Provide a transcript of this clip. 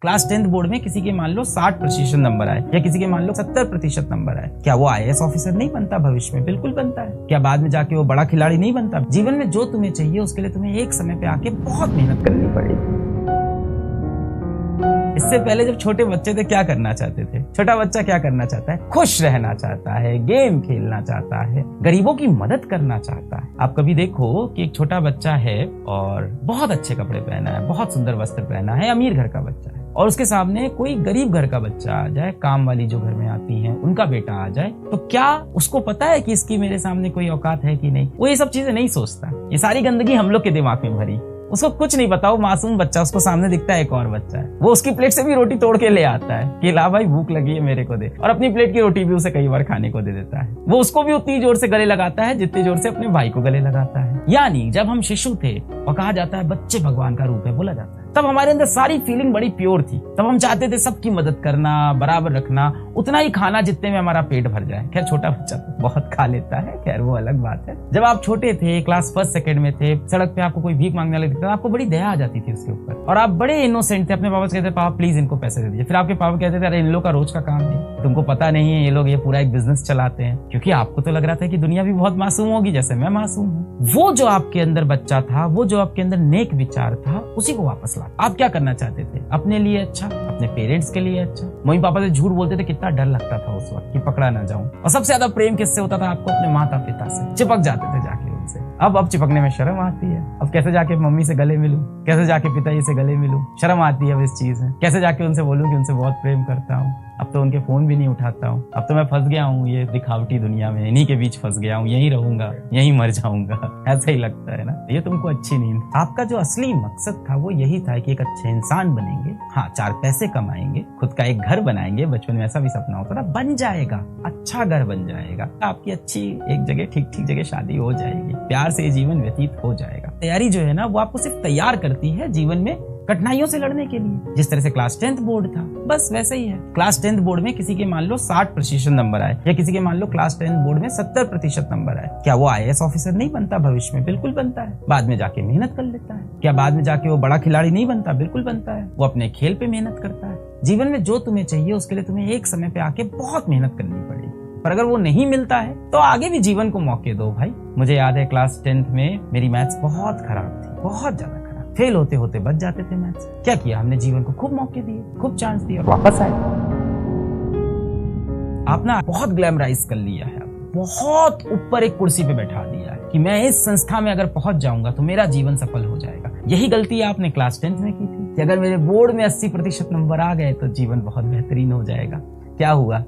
Class 10th board में किसी के मान लो 60% नंबर आए या किसी के मान लो 70% नंबर आए, क्या वो आईएएस ऑफिसर नहीं बनता भविष्य में? बिल्कुल बनता है। क्या बाद में जाके वो बड़ा खिलाड़ी नहीं बनता? जीवन में जो तुम्हें चाहिए उसके लिए तुम्हें एक समय पे आके बहुत मेहनत करनी पड़ेगी। इससे पहले जब छोटे बच्चे थे क्या करना चाहते थे? छोटा बच्चा क्या करना चाहता है? खुश रहना चाहता है, गेम खेलना चाहता है, गरीबों की मदद करना चाहता है। आप कभी देखो कि एक छोटा बच्चा है और बहुत अच्छे कपड़े पहना है, बहुत सुंदर वस्त्र पहना है, अमीर घर का बच्चा है, और उसके सामने कोई गरीब घर का बच्चा आ जाए, काम वाली जो घर में आती है उनका बेटा आ जाए, तो क्या उसको पता है कि इसकी मेरे सामने कोई औकात है कि नहीं? वो ये सब चीजें नहीं सोचता। ये सारी गंदगी हम लोग के दिमाग में भरी, उसको कुछ नहीं पता। वो मासूम बच्चा, उसको सामने दिखता है एक और बच्चा है, वो उसकी प्लेट से भी रोटी तोड़ के ले आता है कि ला भाई भूख लगी है मेरे को दे, और अपनी प्लेट की रोटी भी उसे कई बार खाने को दे देता है। वो उसको भी उतनी जोर से गले लगाता है जितनी जोर से अपने भाई को गले लगाता है। यानी जब हम शिशु थे और कहा जाता है बच्चे भगवान का रूप है बोला जाता है, तब हमारे अंदर सारी फीलिंग बड़ी प्योर थी। तब हम चाहते थे सबकी मदद करना, बराबर रखना, उतना ही खाना जितने में हमारा पेट भर जाए। खैर छोटा बच्चा तो बहुत खा लेता है, खैर वो अलग बात है। जब आप छोटे थे, क्लास 1st 2nd में थे, सड़क पे आपको कोई भीख मांगने वाला दिखता था, आपको बड़ी दया आ जाती थी उसके ऊपर, और आप बड़े इनोसेंट थे। अपने पापा से कहते पापा प्लीज इनको पैसे दे दीजिए। फिर आपके पापा कहते थे अरे इन लोग का रोज का काम है, तुमको पता नहीं है ये लोग ये पूरा एक बिजनेस चलाते हैं। क्योंकि आपको तो लग रहा था कि दुनिया भी बहुत मासूम होगी जैसे मैं मासूम हूँ। वो जो आपके अंदर बच्चा था, वो जो आपके अंदर नेक विचार था, उसी को वापस ला। आप क्या करना चाहते थे? अपने लिए अच्छा, अपने पेरेंट्स के लिए अच्छा। मम्मी पापा से झूठ बोलते थे, कितना डर लगता था उस वक्त कि पकड़ा ना जाऊं। और सबसे ज्यादा प्रेम किससे होता था आपको? अपने माता पिता से। चिपक जाते थे जाके उनसे। अब चिपकने में शर्म आती है। अब कैसे जाके मम्मी से गले मिलूं, कैसे जाके पिताजी से गले मिलूं, शर्म आती है अब इस चीज में। कैसे जाके उनसे बोलूं कि उनसे बहुत प्रेम करता हूँ। अब तो उनके फोन भी नहीं उठाता हूँ। अब तो मैं फंस गया हूँ ये दिखावटी दुनिया में, इन्हीं के बीच फंस गया हूँ, यहीं रहूंगा, यहीं मर जाऊंगा। ऐसा ही लगता है ना? ये तुमको अच्छी नींद। आपका जो असली मकसद था वो यही था कि एक अच्छे इंसान बनेंगे, हाँ 4 पैसे कमाएंगे, खुद का एक घर बनाएंगे। बचपन में ऐसा भी सपना होता था, बन जाएगा, अच्छा घर बन जाएगा, आपकी अच्छी एक जगह ठीक जगह शादी हो जाएगी, प्यार से जीवन व्यतीत हो जाएगा। तैयारी जो है ना वो आपको सिर्फ तैयार करती है जीवन में कठिनाइयों से लड़ने के लिए। जिस तरह से क्लास 10th बोर्ड था, बस वैसे ही है। क्लास 10th बोर्ड में किसी के मान लो 60% नंबर आए या किसी के मान लो क्लास 10th बोर्ड में 70% नंबर आए, क्या वो आईएएस ऑफिसर नहीं बनता भविष्य में? बिल्कुल बनता है। बाद में जाके मेहनत कर लेता है। क्या बाद में जाके वो बड़ा खिलाड़ी नहीं बनता? बिल्कुल बनता है। वो अपने खेल पे मेहनत करता है। जीवन में जो तुम्हें चाहिए उसके लिए तुम्हें एक समय पे आके बहुत मेहनत करनी पड़ेगी, पर अगर वो नहीं मिलता है तो आगे भी जीवन को मौके दो भाई। मुझे याद है क्लास 10th में मेरी मैथ्स बहुत खराब थी, बहुत ज्यादा खराब। फेल होते होते बच जाते थे मैथ्स। क्या किया हमने? जीवन को खूब मौके दिए, खूब चांस दिए और वापस आए। आपने बहुत ग्लैमराइज कर लिया है, बहुत ऊपर एक कुर्सी पे बैठा दिया है कि मैं इस संस्था में अगर पहुंच जाऊंगा तो मेरा जीवन सफल हो जाएगा। यही गलती आपने क्लास 10th में की थी कि अगर मेरे बोर्ड में 80% नंबर आ गए तो जीवन बहुत बेहतरीन हो जाएगा। क्या हुआ?